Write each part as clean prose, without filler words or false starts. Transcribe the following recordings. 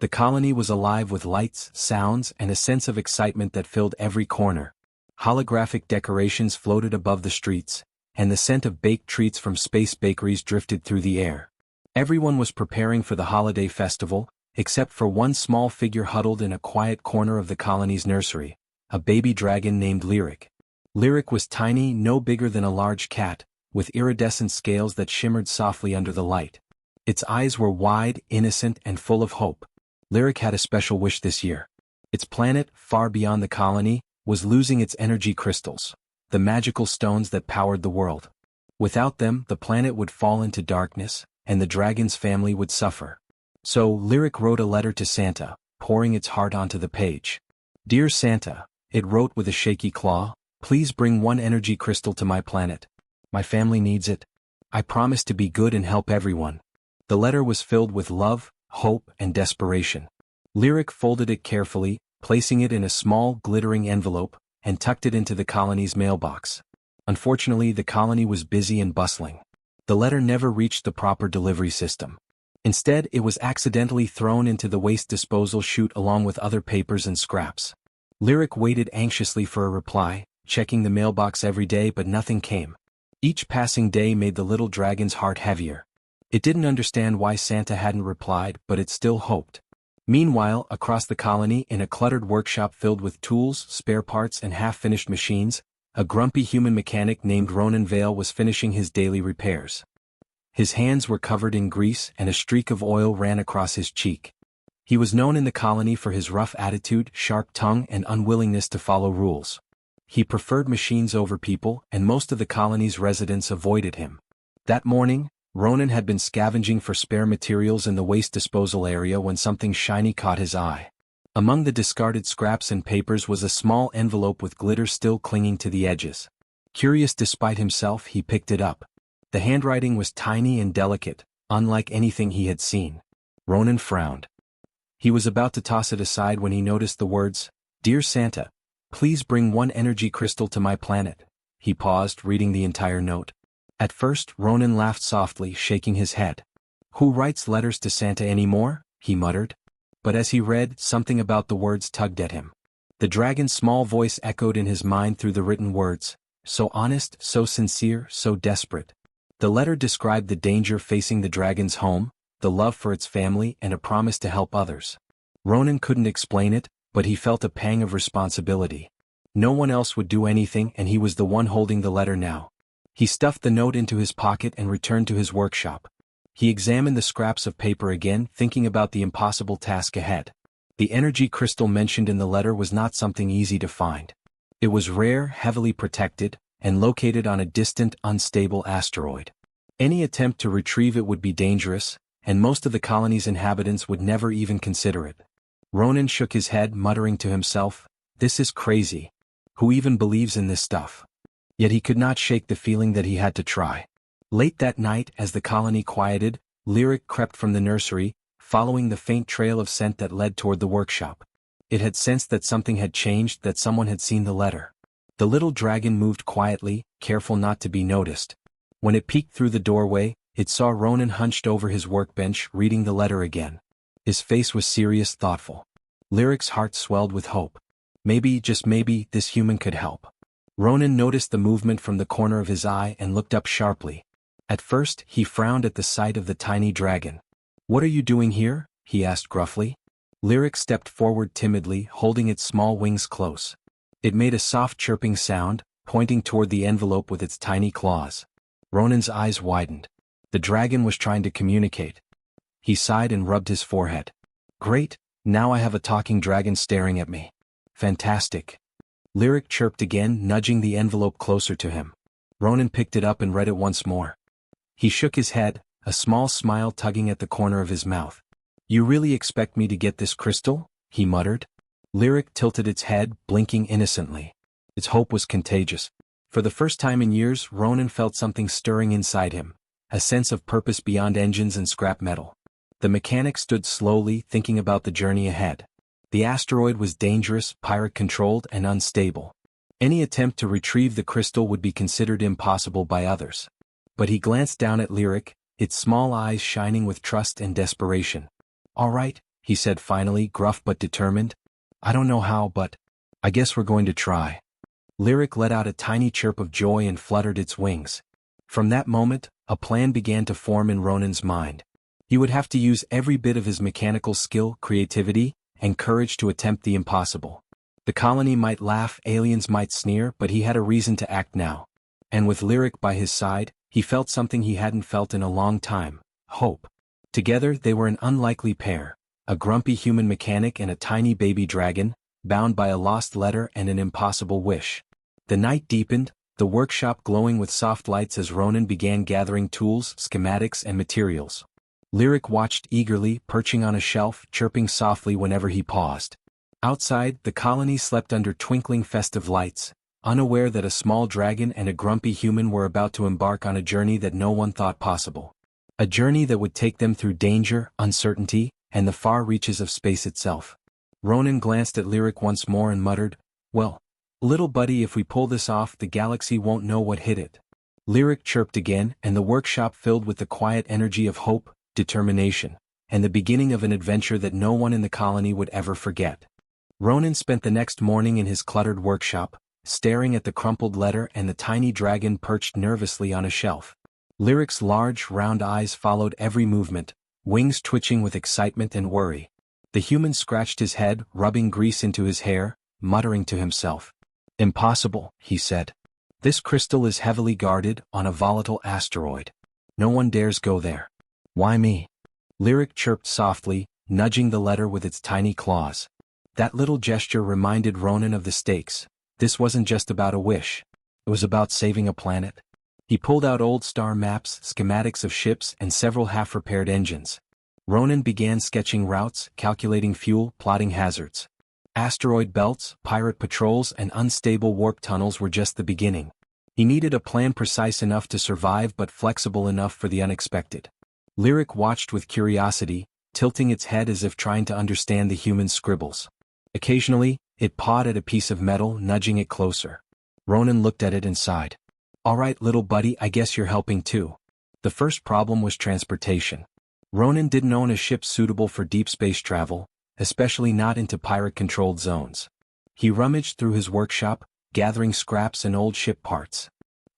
The colony was alive with lights, sounds, and a sense of excitement that filled every corner. Holographic decorations floated above the streets, and the scent of baked treats from space bakeries drifted through the air. Everyone was preparing for the holiday festival, except for one small figure huddled in a quiet corner of the colony's nursery, a baby dragon named Lyric. Lyric was tiny, no bigger than a large cat, with iridescent scales that shimmered softly under the light. Its eyes were wide, innocent, and full of hope. Lyric had a special wish this year. Its planet, far beyond the colony, was losing its energy crystals, the magical stones that powered the world. Without them, the planet would fall into darkness, and the dragon's family would suffer. So, Lyric wrote a letter to Santa, pouring its heart onto the page. "Dear Santa," it wrote with a shaky claw, "please bring one energy crystal to my planet. My family needs it. I promise to be good and help everyone." The letter was filled with love, hope, and desperation. Lyric folded it carefully, placing it in a small, glittering envelope, and tucked it into the colony's mailbox. Unfortunately, the colony was busy and bustling. The letter never reached the proper delivery system. Instead, it was accidentally thrown into the waste disposal chute along with other papers and scraps. Lyric waited anxiously for a reply, checking the mailbox every day, but nothing came. Each passing day made the little dragon's heart heavier. It didn't understand why Santa hadn't replied, but it still hoped. Meanwhile, across the colony, in a cluttered workshop filled with tools, spare parts, and half-finished machines, a grumpy human mechanic named Ronan Vale was finishing his daily repairs. His hands were covered in grease, and a streak of oil ran across his cheek. He was known in the colony for his rough attitude, sharp tongue, and unwillingness to follow rules. He preferred machines over people, and most of the colony's residents avoided him. That morning, Ronan had been scavenging for spare materials in the waste disposal area when something shiny caught his eye. Among the discarded scraps and papers was a small envelope with glitter still clinging to the edges. Curious despite himself, he picked it up. The handwriting was tiny and delicate, unlike anything he had seen. Ronan frowned. He was about to toss it aside when he noticed the words, "Dear Santa, please bring one energy crystal to my planet." He paused, reading the entire note. At first, Ronan laughed softly, shaking his head. "Who writes letters to Santa anymore?" he muttered. But as he read, something about the words tugged at him. The dragon's small voice echoed in his mind through the written words, so honest, so sincere, so desperate. The letter described the danger facing the dragon's home, the love for its family, and a promise to help others. Ronan couldn't explain it, but he felt a pang of responsibility. No one else would do anything, and he was the one holding the letter now. He stuffed the note into his pocket and returned to his workshop. He examined the scraps of paper again, thinking about the impossible task ahead. The energy crystal mentioned in the letter was not something easy to find. It was rare, heavily protected, and located on a distant, unstable asteroid. Any attempt to retrieve it would be dangerous, and most of the colony's inhabitants would never even consider it. Ronan shook his head, muttering to himself, "This is crazy. Who even believes in this stuff?" Yet he could not shake the feeling that he had to try. Late that night, as the colony quieted, Lyric crept from the nursery, following the faint trail of scent that led toward the workshop. It had sensed that something had changed, that someone had seen the letter. The little dragon moved quietly, careful not to be noticed. When it peeked through the doorway, it saw Ronan hunched over his workbench, reading the letter again. His face was serious, thoughtful. Lyric's heart swelled with hope. Maybe, just maybe, this human could help. Ronan noticed the movement from the corner of his eye and looked up sharply. At first, he frowned at the sight of the tiny dragon. "What are you doing here?" he asked gruffly. Lyric stepped forward timidly, holding its small wings close. It made a soft chirping sound, pointing toward the envelope with its tiny claws. Ronan's eyes widened. The dragon was trying to communicate. He sighed and rubbed his forehead. "Great, now I have a talking dragon staring at me. Fantastic." Lyric chirped again, nudging the envelope closer to him. Ronan picked it up and read it once more. He shook his head, a small smile tugging at the corner of his mouth. "You really expect me to get this crystal?" he muttered. Lyric tilted its head, blinking innocently. Its hope was contagious. For the first time in years, Ronan felt something stirring inside him, a sense of purpose beyond engines and scrap metal. The mechanic stood slowly, thinking about the journey ahead. The asteroid was dangerous, pirate-controlled, and unstable. Any attempt to retrieve the crystal would be considered impossible by others. But he glanced down at Lyric, its small eyes shining with trust and desperation. "All right, he said finally, gruff but determined. I don't know how, but I guess we're going to try. Lyric let out a tiny chirp of joy and fluttered its wings. From that moment, a plan began to form in Ronan's mind. He would have to use every bit of his mechanical skill, creativity, and courage to attempt the impossible. The colony might laugh, aliens might sneer, but he had a reason to act now. And with Lyric by his side, he felt something he hadn't felt in a long time: hope. Together they were an unlikely pair, a grumpy human mechanic and a tiny baby dragon, bound by a lost letter and an impossible wish. The night deepened, the workshop glowing with soft lights as Ronan began gathering tools, schematics, and materials. Lyric watched eagerly, perching on a shelf, chirping softly whenever he paused. Outside, the colony slept under twinkling festive lights, unaware that a small dragon and a grumpy human were about to embark on a journey that no one thought possible. A journey that would take them through danger, uncertainty, and the far reaches of space itself. Ronan glanced at Lyric once more and muttered, "Well, little buddy, if we pull this off, the galaxy won't know what hit it." Lyric chirped again, and the workshop filled with the quiet energy of hope, determination, and the beginning of an adventure that no one in the colony would ever forget. Ronan spent the next morning in his cluttered workshop, staring at the crumpled letter and the tiny dragon perched nervously on a shelf. Lyric's large, round eyes followed every movement, wings twitching with excitement and worry. The human scratched his head, rubbing grease into his hair, muttering to himself. "Impossible," he said. "This crystal is heavily guarded, on a volatile asteroid. No one dares go there." "Why me?" Lyric chirped softly, nudging the letter with its tiny claws. That little gesture reminded Ronan of the stakes. This wasn't just about a wish. It was about saving a planet. He pulled out old star maps, schematics of ships, and several half-repaired engines. Ronan began sketching routes, calculating fuel, plotting hazards. Asteroid belts, pirate patrols, and unstable warp tunnels were just the beginning. He needed a plan precise enough to survive but flexible enough for the unexpected. Lyric watched with curiosity, tilting its head as if trying to understand the human's scribbles. Occasionally, it pawed at a piece of metal, nudging it closer. Ronan looked at it and sighed. "All right, little buddy, I guess you're helping too." The first problem was transportation. Ronan didn't own a ship suitable for deep space travel, especially not into pirate-controlled zones. He rummaged through his workshop, gathering scraps and old ship parts.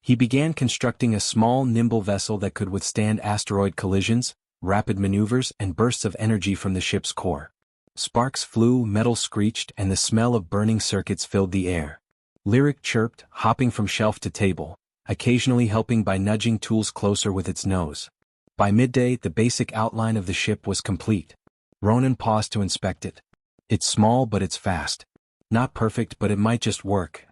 He began constructing a small, nimble vessel that could withstand asteroid collisions, rapid maneuvers, and bursts of energy from the ship's core. Sparks flew, metal screeched, and the smell of burning circuits filled the air. Lyric chirped, hopping from shelf to table, occasionally helping by nudging tools closer with its nose. By midday, the basic outline of the ship was complete. Ronan paused to inspect it. "It's small, but it's fast. Not perfect, but it might just work."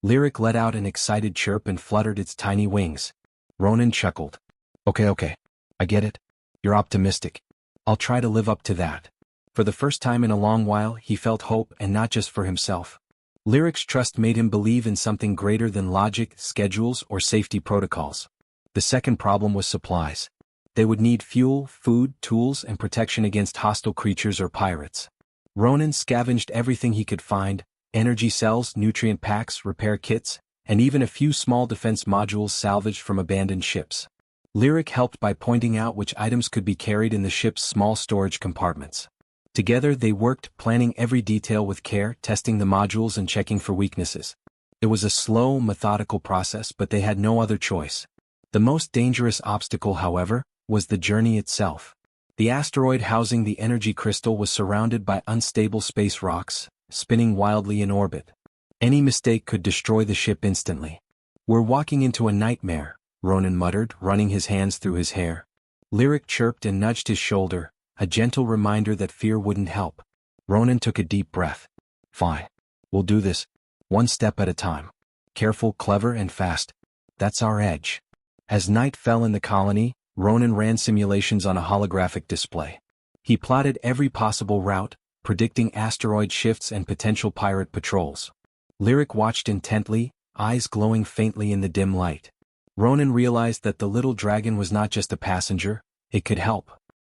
Lyric let out an excited chirp and fluttered its tiny wings. Ronan chuckled. Okay. I get it. You're optimistic. I'll try to live up to that." For the first time in a long while, he felt hope, and not just for himself. Lyric's trust made him believe in something greater than logic, schedules, or safety protocols. The second problem was supplies. They would need fuel, food, tools, and protection against hostile creatures or pirates. Ronan scavenged everything he could find: energy cells, nutrient packs, repair kits, and even a few small defense modules salvaged from abandoned ships. Lyric helped by pointing out which items could be carried in the ship's small storage compartments. Together they worked, planning every detail with care, testing the modules and checking for weaknesses. It was a slow, methodical process, but they had no other choice. The most dangerous obstacle, however, was the journey itself. The asteroid housing the energy crystal was surrounded by unstable space rocks, spinning wildly in orbit. Any mistake could destroy the ship instantly. "We're walking into a nightmare," Ronan muttered, running his hands through his hair. Lyric chirped and nudged his shoulder, a gentle reminder that fear wouldn't help. Ronan took a deep breath. "Fine. We'll do this. One step at a time. Careful, clever, and fast. That's our edge." As night fell in the colony, Ronan ran simulations on a holographic display. He plotted every possible route, predicting asteroid shifts and potential pirate patrols. Lyric watched intently, eyes glowing faintly in the dim light. Ronan realized that the little dragon was not just a passenger, it could help.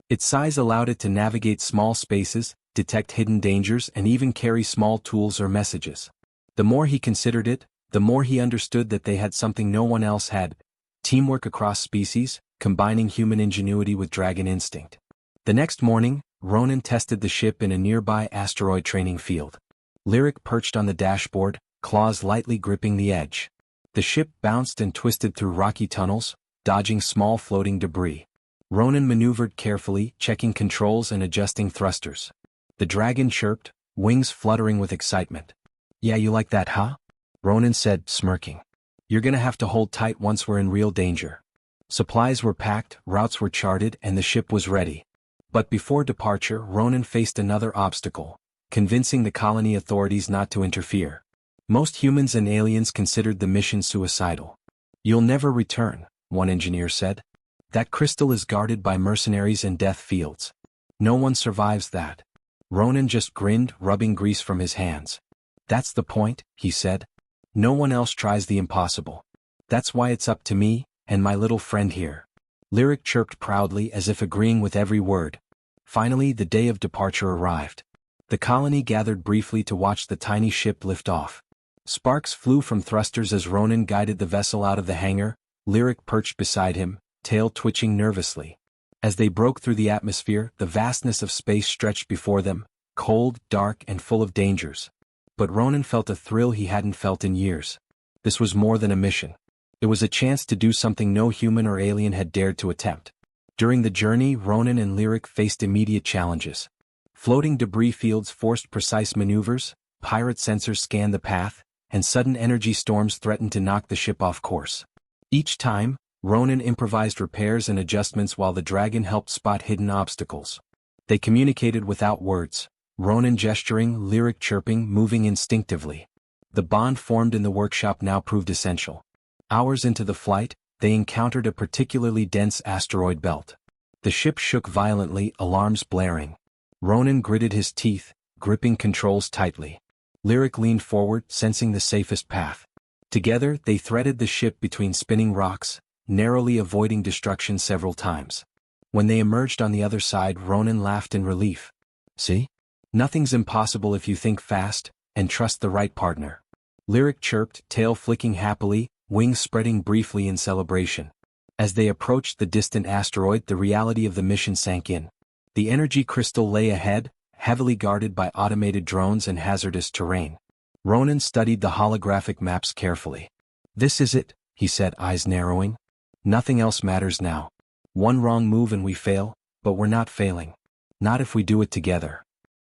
Its size allowed it to navigate small spaces, detect hidden dangers, and even carry small tools or messages. The more he considered it, the more he understood that they had something no one else had: teamwork across species, combining human ingenuity with dragon instinct. The next morning, Ronan tested the ship in a nearby asteroid training field. Lyric perched on the dashboard, claws lightly gripping the edge. The ship bounced and twisted through rocky tunnels, dodging small floating debris. Ronan maneuvered carefully, checking controls and adjusting thrusters. The dragon chirped, wings fluttering with excitement. "Yeah, you like that, huh?" Ronan said, smirking. "You're gonna have to hold tight once we're in real danger." Supplies were packed, routes were charted, and the ship was ready. But before departure, Ronan faced another obstacle, convincing the colony authorities not to interfere. Most humans and aliens considered the mission suicidal. "You'll never return," one engineer said. "That crystal is guarded by mercenaries and death fields. No one survives that." Ronan just grinned, rubbing grease from his hands. "That's the point," he said. "No one else tries the impossible. That's why it's up to me, and my little friend here." Lyric chirped proudly as if agreeing with every word. Finally, the day of departure arrived. The colony gathered briefly to watch the tiny ship lift off. Sparks flew from thrusters as Ronan guided the vessel out of the hangar, Lyric perched beside him, tail twitching nervously. As they broke through the atmosphere, the vastness of space stretched before them, cold, dark, and full of dangers. But Ronan felt a thrill he hadn't felt in years. This was more than a mission. It was a chance to do something no human or alien had dared to attempt. During the journey, Ronan and Lyric faced immediate challenges. Floating debris fields forced precise maneuvers, pirate sensors scanned the path, and sudden energy storms threatened to knock the ship off course. Each time, Ronan improvised repairs and adjustments while the dragon helped spot hidden obstacles. They communicated without words, Ronan gesturing, Lyric chirping, moving instinctively. The bond formed in the workshop now proved essential. Hours into the flight, they encountered a particularly dense asteroid belt. The ship shook violently, alarms blaring. Ronan gritted his teeth, gripping controls tightly. Lyric leaned forward, sensing the safest path. Together, they threaded the ship between spinning rocks, narrowly avoiding destruction several times. When they emerged on the other side, Ronan laughed in relief. "See? Nothing's impossible if you think fast, and trust the right partner." Lyric chirped, tail flicking happily, wings spreading briefly in celebration. As they approached the distant asteroid, the reality of the mission sank in. The energy crystal lay ahead, heavily guarded by automated drones and hazardous terrain. Ronan studied the holographic maps carefully. "This is it," he said, eyes narrowing. "Nothing else matters now. One wrong move and we fail, but we're not failing. Not if we do it together."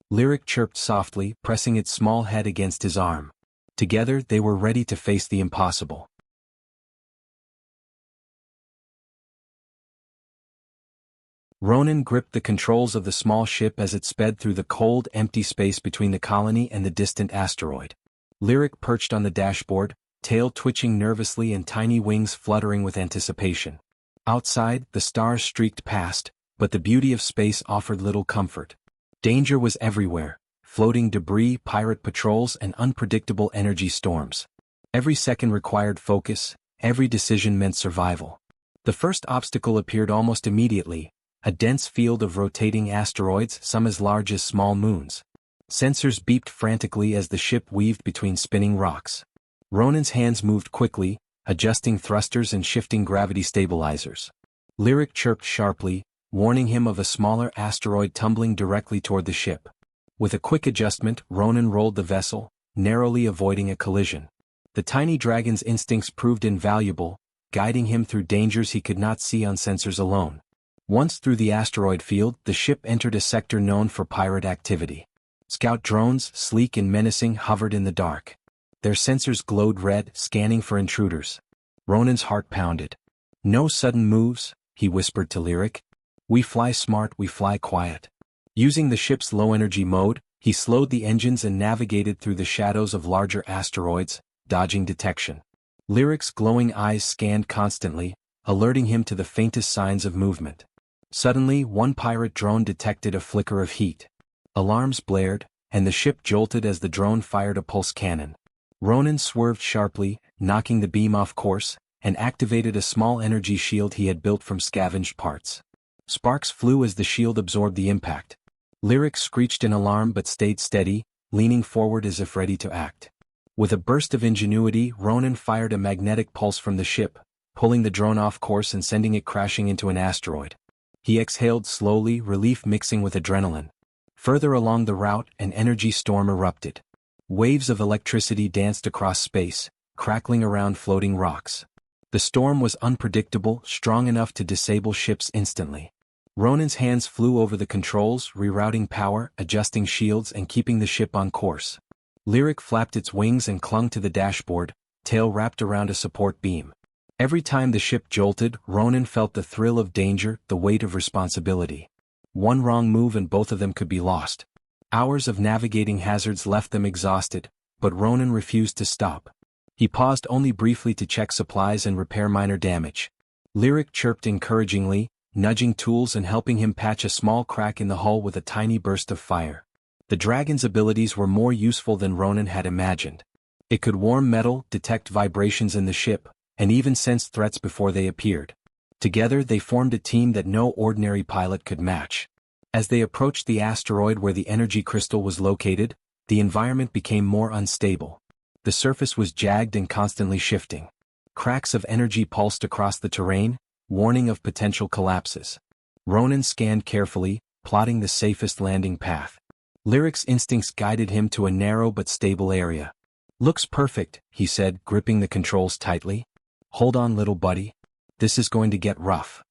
Lyric chirped softly, pressing its small head against his arm. Together, they were ready to face the impossible. Ronan gripped the controls of the small ship as it sped through the cold, empty space between the colony and the distant asteroid. Lyric perched on the dashboard, tail twitching nervously and tiny wings fluttering with anticipation. Outside, the stars streaked past, but the beauty of space offered little comfort. Danger was everywhere, floating debris, pirate patrols, and unpredictable energy storms. Every second required focus, every decision meant survival. The first obstacle appeared almost immediately, a dense field of rotating asteroids, some as large as small moons. Sensors beeped frantically as the ship weaved between spinning rocks. Ronan's hands moved quickly, adjusting thrusters and shifting gravity stabilizers. Lyric chirped sharply, warning him of a smaller asteroid tumbling directly toward the ship. With a quick adjustment, Ronan rolled the vessel, narrowly avoiding a collision. The tiny dragon's instincts proved invaluable, guiding him through dangers he could not see on sensors alone. Once through the asteroid field, the ship entered a sector known for pirate activity. Scout drones, sleek and menacing, hovered in the dark. Their sensors glowed red, scanning for intruders. Ronan's heart pounded. "No sudden moves," he whispered to Lyric. "We fly smart, we fly quiet." Using the ship's low-energy mode, he slowed the engines and navigated through the shadows of larger asteroids, dodging detection. Lyric's glowing eyes scanned constantly, alerting him to the faintest signs of movement. Suddenly, one pirate drone detected a flicker of heat. Alarms blared, and the ship jolted as the drone fired a pulse cannon. Ronan swerved sharply, knocking the beam off course, and activated a small energy shield he had built from scavenged parts. Sparks flew as the shield absorbed the impact. Lyric screeched in alarm but stayed steady, leaning forward as if ready to act. With a burst of ingenuity, Ronan fired a magnetic pulse from the ship, pulling the drone off course and sending it crashing into an asteroid. He exhaled slowly, relief mixing with adrenaline. Further along the route, an energy storm erupted. Waves of electricity danced across space, crackling around floating rocks. The storm was unpredictable, strong enough to disable ships instantly. Ronan's hands flew over the controls, rerouting power, adjusting shields and keeping the ship on course. Lyric flapped its wings and clung to the dashboard, tail wrapped around a support beam. Every time the ship jolted, Ronan felt the thrill of danger, the weight of responsibility. One wrong move and both of them could be lost. Hours of navigating hazards left them exhausted, but Ronan refused to stop. He paused only briefly to check supplies and repair minor damage. Lyric chirped encouragingly, nudging tools and helping him patch a small crack in the hull with a tiny burst of fire. The dragon's abilities were more useful than Ronan had imagined. It could warm metal, detect vibrations in the ship, and even sense threats before they appeared. Together they formed a team that no ordinary pilot could match. As they approached the asteroid where the energy crystal was located, the environment became more unstable. The surface was jagged and constantly shifting. Cracks of energy pulsed across the terrain, warning of potential collapses. Ronan scanned carefully, plotting the safest landing path. Lyric's instincts guided him to a narrow but stable area. "Looks perfect," he said, gripping the controls tightly. "Hold on, little buddy. This is going to get rough."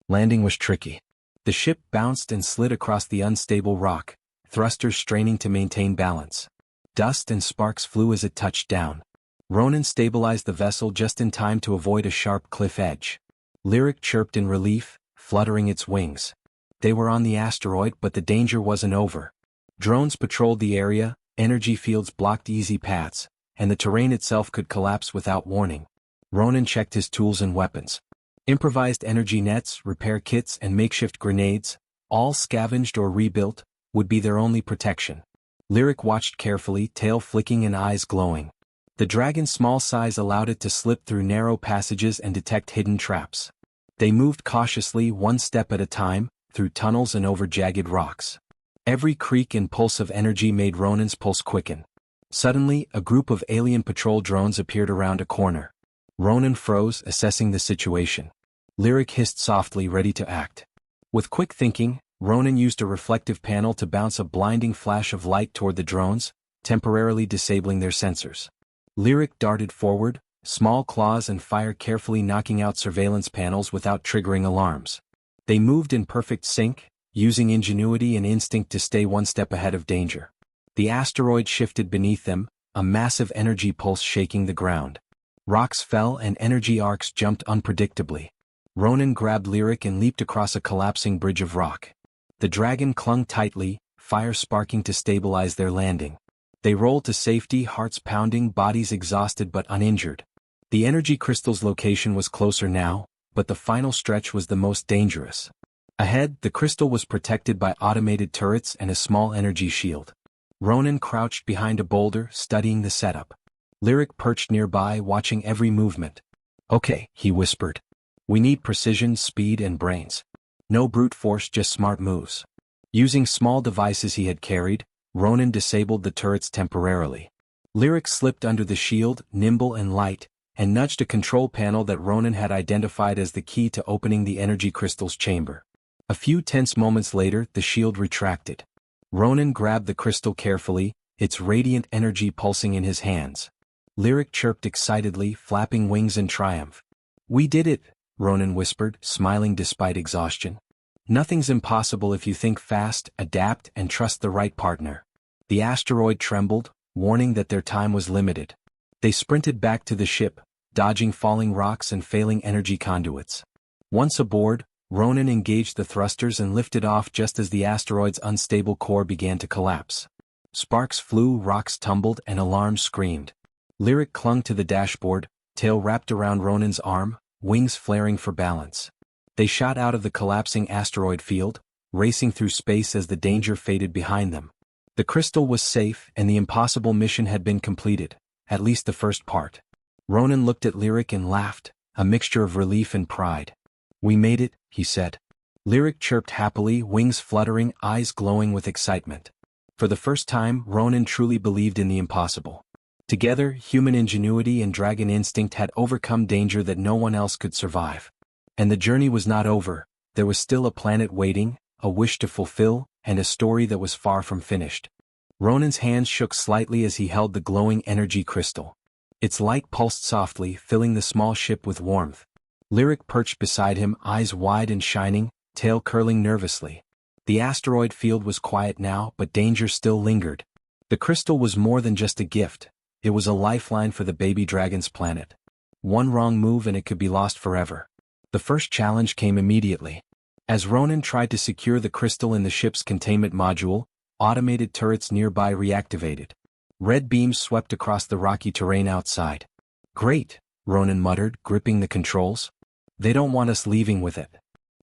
Landing was tricky. The ship bounced and slid across the unstable rock, thrusters straining to maintain balance. Dust and sparks flew as it touched down. Ronan stabilized the vessel just in time to avoid a sharp cliff edge. Lyric chirped in relief, fluttering its wings. They were on the asteroid, but the danger wasn't over. Drones patrolled the area, energy fields blocked easy paths, and the terrain itself could collapse without warning. Ronan checked his tools and weapons. Improvised energy nets, repair kits and makeshift grenades, all scavenged or rebuilt, would be their only protection. Lyric watched carefully, tail flicking and eyes glowing. The dragon's small size allowed it to slip through narrow passages and detect hidden traps. They moved cautiously, one step at a time, through tunnels and over jagged rocks. Every creak and pulse of energy made Ronan's pulse quicken. Suddenly, a group of alien patrol drones appeared around a corner. Ronan froze, assessing the situation. Lyric hissed softly, ready to act. With quick thinking, Ronan used a reflective panel to bounce a blinding flash of light toward the drones, temporarily disabling their sensors. Lyric darted forward, small claws and fire carefully knocking out surveillance panels without triggering alarms. They moved in perfect sync, using ingenuity and instinct to stay one step ahead of danger. The asteroid shifted beneath them, a massive energy pulse shaking the ground. Rocks fell and energy arcs jumped unpredictably. Ronan grabbed Lyric and leaped across a collapsing bridge of rock. The dragon clung tightly, fire sparking to stabilize their landing. They rolled to safety, hearts pounding, bodies exhausted but uninjured. The energy crystal's location was closer now, but the final stretch was the most dangerous. Ahead, the crystal was protected by automated turrets and a small energy shield. Ronan crouched behind a boulder, studying the setup. Lyric perched nearby, watching every movement. "Okay," he whispered. "We need precision, speed, and brains. No brute force, just smart moves." Using small devices he had carried, Ronan disabled the turrets temporarily. Lyric slipped under the shield, nimble and light, and nudged a control panel that Ronan had identified as the key to opening the energy crystal's chamber. A few tense moments later, the shield retracted. Ronan grabbed the crystal carefully, its radiant energy pulsing in his hands. Lyric chirped excitedly, flapping wings in triumph. "We did it," Ronan whispered, smiling despite exhaustion. "Nothing's impossible if you think fast, adapt, and trust the right partner." The asteroid trembled, warning that their time was limited. They sprinted back to the ship, dodging falling rocks and failing energy conduits. Once aboard, Ronan engaged the thrusters and lifted off just as the asteroid's unstable core began to collapse. Sparks flew, rocks tumbled, and alarms screamed. Lyric clung to the dashboard, tail wrapped around Ronan's arm, wings flaring for balance. They shot out of the collapsing asteroid field, racing through space as the danger faded behind them. The crystal was safe, and the impossible mission had been completed, at least the first part. Ronan looked at Lyric and laughed, a mixture of relief and pride. "We made it," he said. Lyric chirped happily, wings fluttering, eyes glowing with excitement. For the first time, Ronan truly believed in the impossible. Together, human ingenuity and dragon instinct had overcome danger that no one else could survive. And the journey was not over, There was still a planet waiting, a wish to fulfill, and a story that was far from finished. Ronan's hands shook slightly as he held the glowing energy crystal. Its light pulsed softly, filling the small ship with warmth. Lyric perched beside him, eyes wide and shining, tail curling nervously. The asteroid field was quiet now, but danger still lingered. The crystal was more than just a gift. It was a lifeline for the baby dragon's planet. One wrong move and it could be lost forever. The first challenge came immediately. As Ronan tried to secure the crystal in the ship's containment module, automated turrets nearby reactivated. Red beams swept across the rocky terrain outside. "Great," Ronan muttered, gripping the controls. "They don't want us leaving with it."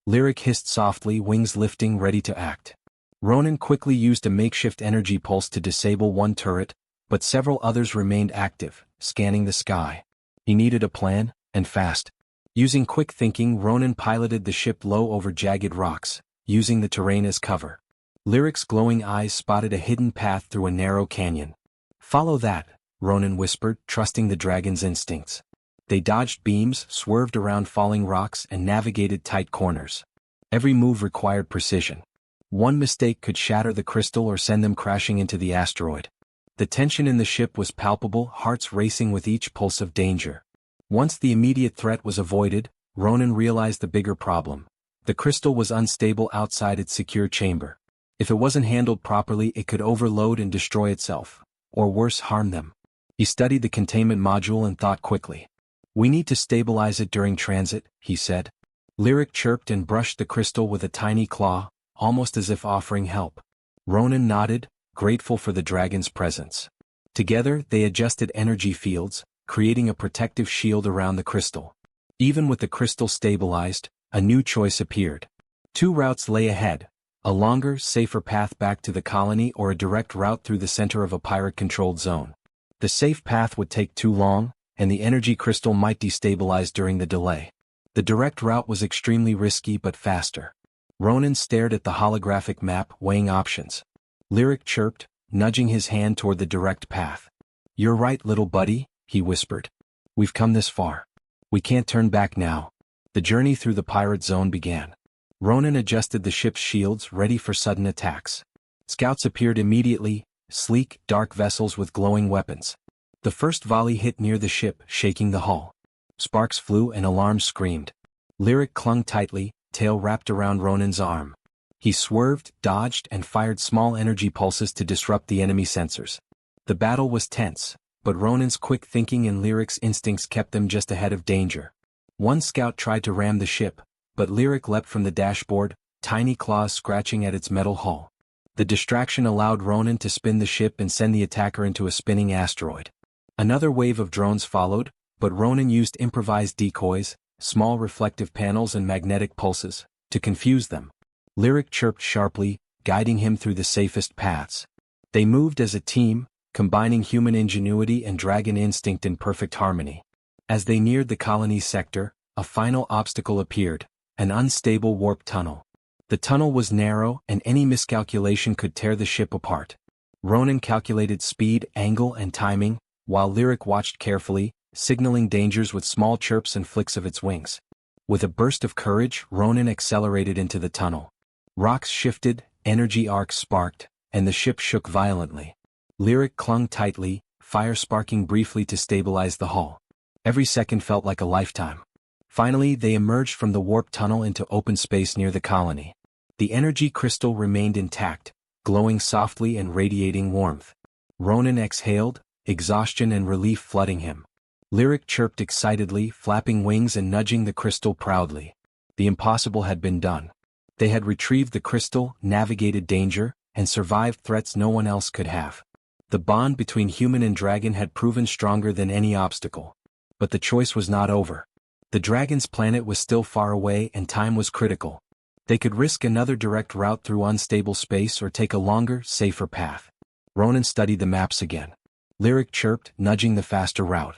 Lyric hissed softly, wings lifting, ready to act. Ronan quickly used a makeshift energy pulse to disable one turret, but several others remained active, scanning the sky. He needed a plan, and fast. Using quick thinking, Ronan piloted the ship low over jagged rocks, using the terrain as cover. Lyric's glowing eyes spotted a hidden path through a narrow canyon. "Follow that," Ronan whispered, trusting the dragon's instincts. They dodged beams, swerved around falling rocks, and navigated tight corners. Every move required precision. One mistake could shatter the crystal or send them crashing into the asteroid. The tension in the ship was palpable, hearts racing with each pulse of danger. Once the immediate threat was avoided, Ronan realized the bigger problem. The crystal was unstable outside its secure chamber. If it wasn't handled properly, it could overload and destroy itself, or worse, harm them. He studied the containment module and thought quickly. "We need to stabilize it during transit," he said. Lyric chirped and brushed the crystal with a tiny claw, almost as if offering help. Ronan nodded, grateful for the dragon's presence. Together, they adjusted energy fields, creating a protective shield around the crystal. Even with the crystal stabilized, a new choice appeared. Two routes lay ahead: a longer, safer path back to the colony or a direct route through the center of a pirate-controlled zone. The safe path would take too long, and the energy crystal might destabilize during the delay. The direct route was extremely risky but faster. Ronan stared at the holographic map, weighing options. Lyric chirped, nudging his hand toward the direct path. "You're right, little buddy," he whispered. "We've come this far. We can't turn back now." The journey through the pirate zone began. Ronan adjusted the ship's shields, ready for sudden attacks. Scouts appeared immediately, sleek, dark vessels with glowing weapons. The first volley hit near the ship, shaking the hull. Sparks flew and alarms screamed. Lyric clung tightly, tail wrapped around Ronan's arm. He swerved, dodged, and fired small energy pulses to disrupt the enemy sensors. The battle was tense, but Ronan's quick thinking and Lyric's instincts kept them just ahead of danger. One scout tried to ram the ship, but Lyric leapt from the dashboard, tiny claws scratching at its metal hull. The distraction allowed Ronan to spin the ship and send the attacker into a spinning asteroid. Another wave of drones followed, but Ronan used improvised decoys, small reflective panels and magnetic pulses, to confuse them. Lyric chirped sharply, guiding him through the safest paths. They moved as a team, combining human ingenuity and dragon instinct in perfect harmony. As they neared the colony's sector, a final obstacle appeared: an unstable warp tunnel. The tunnel was narrow, and any miscalculation could tear the ship apart. Ronan calculated speed, angle, and timing, while Lyric watched carefully, signaling dangers with small chirps and flicks of its wings. With a burst of courage, Ronan accelerated into the tunnel. Rocks shifted, energy arcs sparked, and the ship shook violently. Lyric clung tightly, fire sparking briefly to stabilize the hull. Every second felt like a lifetime. Finally, they emerged from the warp tunnel into open space near the colony. The energy crystal remained intact, glowing softly and radiating warmth. Ronan exhaled, exhaustion and relief flooding him. Lyric chirped excitedly, flapping wings and nudging the crystal proudly. The impossible had been done. They had retrieved the crystal, navigated danger, and survived threats no one else could have. The bond between human and dragon had proven stronger than any obstacle. But the choice was not over. The dragon's planet was still far away and time was critical. They could risk another direct route through unstable space or take a longer, safer path. Ronan studied the maps again. Lyric chirped, nudging the faster route.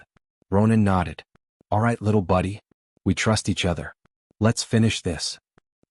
Ronan nodded. "All right, little buddy. We trust each other. Let's finish this."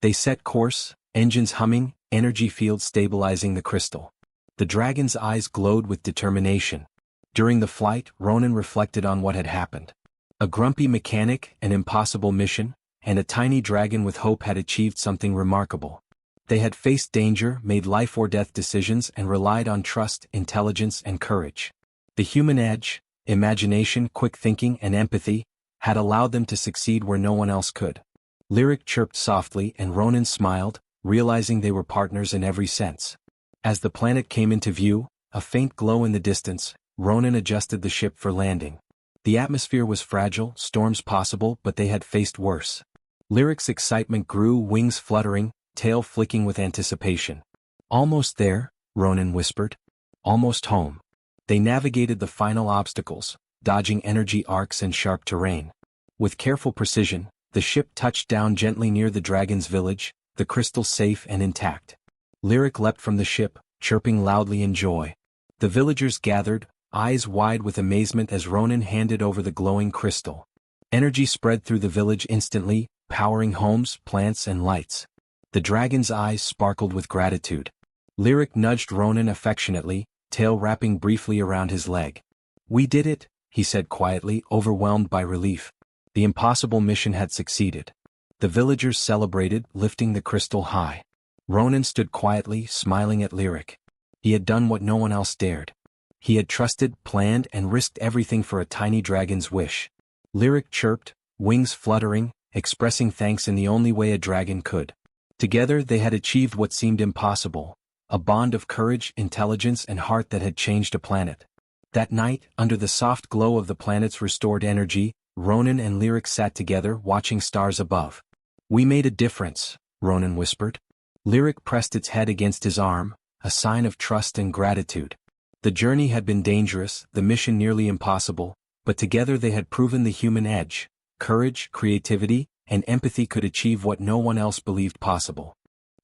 They set course, engines humming, energy fields stabilizing the crystal. The dragon's eyes glowed with determination. During the flight, Ronan reflected on what had happened. A grumpy mechanic, an impossible mission, and a tiny dragon with hope had achieved something remarkable. They had faced danger, made life-or-death decisions, and relied on trust, intelligence, and courage. The human edge, imagination, quick thinking, and empathy, had allowed them to succeed where no one else could. Lyric chirped softly, and Ronan smiled, realizing they were partners in every sense. As the planet came into view, a faint glow in the distance, Ronan adjusted the ship for landing. The atmosphere was fragile, storms possible, but they had faced worse. Lyric's excitement grew, wings fluttering, tail flicking with anticipation. "Almost there," Ronan whispered. "Almost home." They navigated the final obstacles, dodging energy arcs and sharp terrain. With careful precision, the ship touched down gently near the dragon's village, the crystal safe and intact. Lyric leapt from the ship, chirping loudly in joy. The villagers gathered, eyes wide with amazement as Ronan handed over the glowing crystal. Energy spread through the village instantly, powering homes, plants, and lights. The dragon's eyes sparkled with gratitude. Lyric nudged Ronan affectionately, tail wrapping briefly around his leg. "We did it," he said quietly, overwhelmed by relief. The impossible mission had succeeded. The villagers celebrated, lifting the crystal high. Ronan stood quietly, smiling at Lyric. He had done what no one else dared. He had trusted, planned, and risked everything for a tiny dragon's wish. Lyric chirped, wings fluttering, expressing thanks in the only way a dragon could. Together they had achieved what seemed impossible, a bond of courage, intelligence, and heart that had changed a planet. That night, under the soft glow of the planet's restored energy, Ronan and Lyric sat together, watching stars above. "We made a difference," Ronan whispered. Lyric pressed its head against his arm, a sign of trust and gratitude. The journey had been dangerous, the mission nearly impossible, but together they had proven the human edge, courage, creativity, and empathy could achieve what no one else believed possible.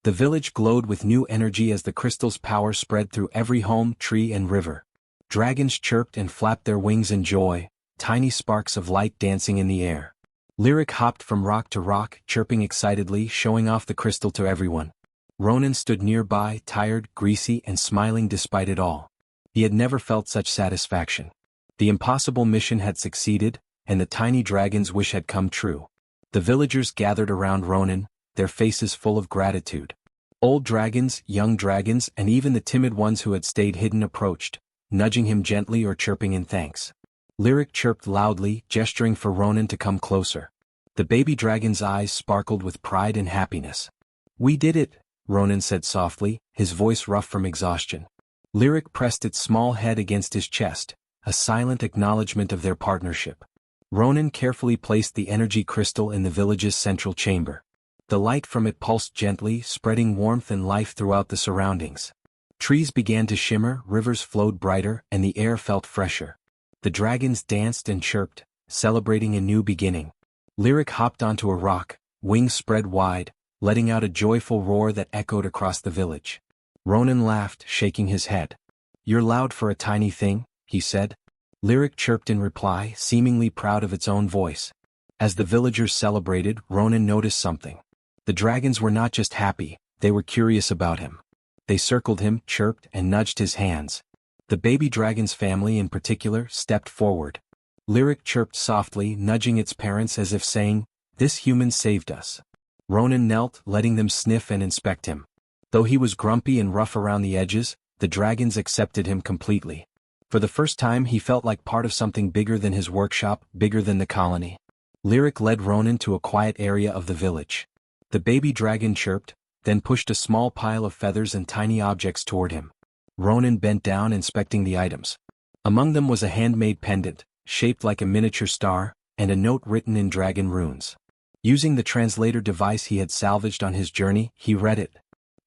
The village glowed with new energy as the crystal's power spread through every home, tree, and river. Dragons chirped and flapped their wings in joy, tiny sparks of light dancing in the air. Lyric hopped from rock to rock, chirping excitedly, showing off the crystal to everyone. Ronan stood nearby, tired, greasy, and smiling despite it all. He had never felt such satisfaction. The impossible mission had succeeded, and the tiny dragon's wish had come true. The villagers gathered around Ronan, their faces full of gratitude. Old dragons, young dragons, and even the timid ones who had stayed hidden approached, nudging him gently or chirping in thanks. Lyric chirped loudly, gesturing for Ronan to come closer. The baby dragon's eyes sparkled with pride and happiness. "We did it," Ronan said softly, his voice rough from exhaustion. Lyric pressed its small head against his chest, a silent acknowledgement of their partnership. Ronan carefully placed the energy crystal in the village's central chamber. The light from it pulsed gently, spreading warmth and life throughout the surroundings. Trees began to shimmer, rivers flowed brighter, and the air felt fresher. The dragons danced and chirped, celebrating a new beginning. Lyric hopped onto a rock, wings spread wide, letting out a joyful roar that echoed across the village. Ronan laughed, shaking his head. "You're loud for a tiny thing," he said. Lyric chirped in reply, seemingly proud of its own voice. As the villagers celebrated, Ronan noticed something. The dragons were not just happy, they were curious about him. They circled him, chirped, and nudged his hands. The baby dragon's family in particular stepped forward. Lyric chirped softly, nudging its parents as if saying, "This human saved us." Ronan knelt, letting them sniff and inspect him. Though he was grumpy and rough around the edges, the dragons accepted him completely. For the first time he felt like part of something bigger than his workshop, bigger than the colony. Lyric led Ronan to a quiet area of the village. The baby dragon chirped, then pushed a small pile of feathers and tiny objects toward him. Ronan bent down, inspecting the items. Among them was a handmade pendant, shaped like a miniature star, and a note written in dragon runes. Using the translator device he had salvaged on his journey, he read it.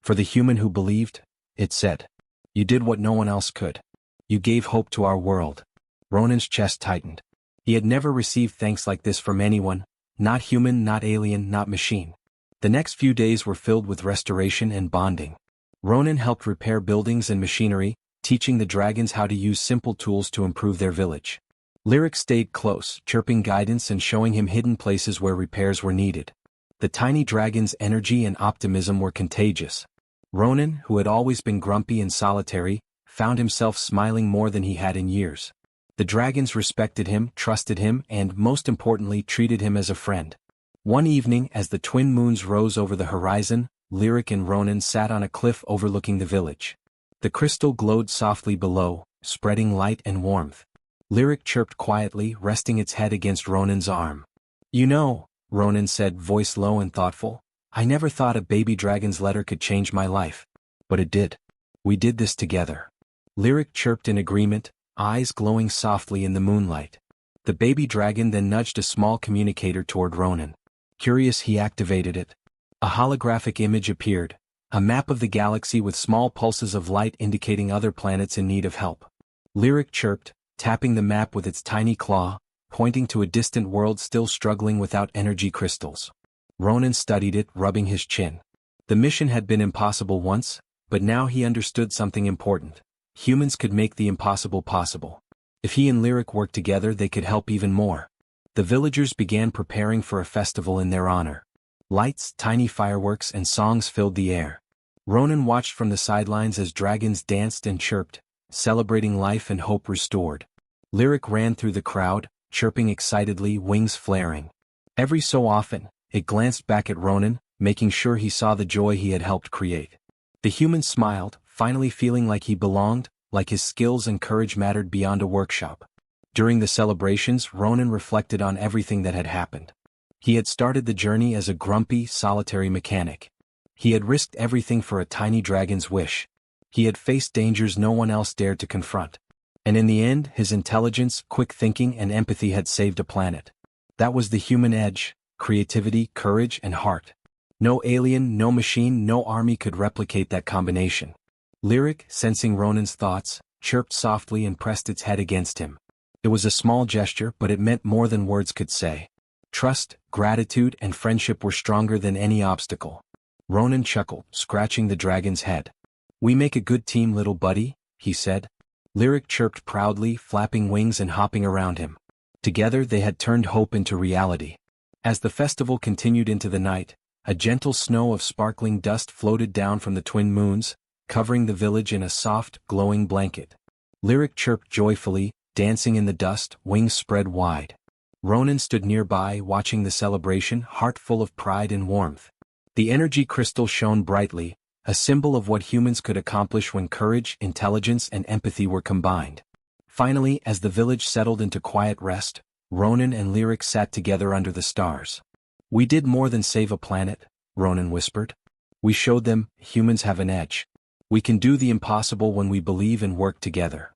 "For the human who believed," it said. "You did what no one else could. You gave hope to our world." Ronan's chest tightened. He had never received thanks like this from anyone, not human, not alien, not machine. The next few days were filled with restoration and bonding. Ronan helped repair buildings and machinery, teaching the dragons how to use simple tools to improve their village. Lyric stayed close, chirping guidance and showing him hidden places where repairs were needed. The tiny dragon's energy and optimism were contagious. Ronan, who had always been grumpy and solitary, found himself smiling more than he had in years. The dragons respected him, trusted him, and, most importantly, treated him as a friend. One evening as the twin moons rose over the horizon, Lyric and Ronan sat on a cliff overlooking the village. The crystal glowed softly below, spreading light and warmth. Lyric chirped quietly, resting its head against Ronan's arm. "You know," Ronan said, voice low and thoughtful, "I never thought a baby dragon's letter could change my life. But it did. We did this together." Lyric chirped in agreement, eyes glowing softly in the moonlight. The baby dragon then nudged a small communicator toward Ronan. Curious, he activated it. A holographic image appeared, a map of the galaxy with small pulses of light indicating other planets in need of help. Lyric chirped, tapping the map with its tiny claw, pointing to a distant world still struggling without energy crystals. Ronan studied it, rubbing his chin. The mission had been impossible once, but now he understood something important. Humans could make the impossible possible. If he and Lyric worked together, they could help even more. The villagers began preparing for a festival in their honor. Lights, tiny fireworks, and songs filled the air. Ronan watched from the sidelines as dragons danced and chirped, celebrating life and hope restored. Lyric ran through the crowd, chirping excitedly, wings flaring. Every so often, it glanced back at Ronan, making sure he saw the joy he had helped create. The human smiled, finally feeling like he belonged, like his skills and courage mattered beyond a workshop. During the celebrations, Ronan reflected on everything that had happened. He had started the journey as a grumpy, solitary mechanic. He had risked everything for a tiny dragon's wish. He had faced dangers no one else dared to confront. And in the end, his intelligence, quick thinking, and empathy had saved a planet. That was the human edge: creativity, courage, and heart. No alien, no machine, no army could replicate that combination. Lyric, sensing Ronan's thoughts, chirped softly and pressed its head against him. It was a small gesture, but it meant more than words could say. Trust, gratitude, and friendship were stronger than any obstacle. Ronan chuckled, scratching the dragon's head. "We make a good team, little buddy," he said. Lyric chirped proudly, flapping wings and hopping around him. Together they had turned hope into reality. As the festival continued into the night, a gentle snow of sparkling dust floated down from the twin moons, covering the village in a soft, glowing blanket. Lyric chirped joyfully, dancing in the dust, wings spread wide. Ronan stood nearby, watching the celebration, heart full of pride and warmth. The energy crystal shone brightly, a symbol of what humans could accomplish when courage, intelligence, and empathy were combined. Finally, as the village settled into quiet rest, Ronan and Lyric sat together under the stars. "We did more than save a planet," Ronan whispered. "We showed them, humans have an edge. We can do the impossible when we believe and work together."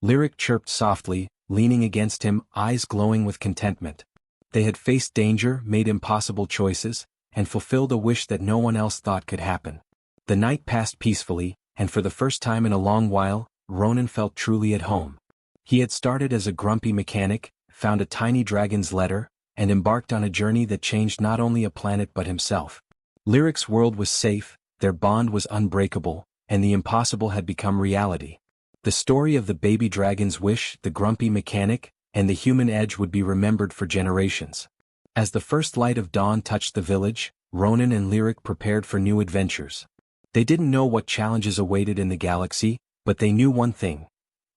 Lyric chirped softly, leaning against him, eyes glowing with contentment. They had faced danger, made impossible choices, and fulfilled a wish that no one else thought could happen. The night passed peacefully, and for the first time in a long while, Ronan felt truly at home. He had started as a grumpy mechanic, found a tiny dragon's letter, and embarked on a journey that changed not only a planet but himself. Lyric's world was safe, their bond was unbreakable, and the impossible had become reality. The story of the baby dragon's wish, the grumpy mechanic, and the human edge would be remembered for generations. As the first light of dawn touched the village, Ronan and Lyric prepared for new adventures. They didn't know what challenges awaited in the galaxy, but they knew one thing.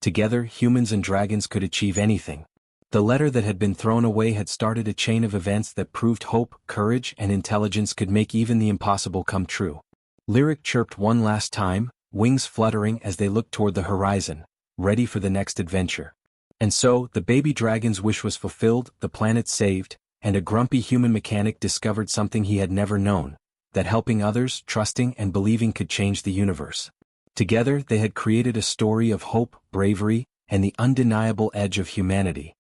Together, humans and dragons could achieve anything. The letter that had been thrown away had started a chain of events that proved hope, courage, and intelligence could make even the impossible come true. Lyric chirped one last time, wings fluttering as they looked toward the horizon, ready for the next adventure. And so, the baby dragon's wish was fulfilled, the planet saved, and a grumpy human mechanic discovered something he had never known, that helping others, trusting, and believing could change the universe. Together, they had created a story of hope, bravery, and the undeniable edge of humanity.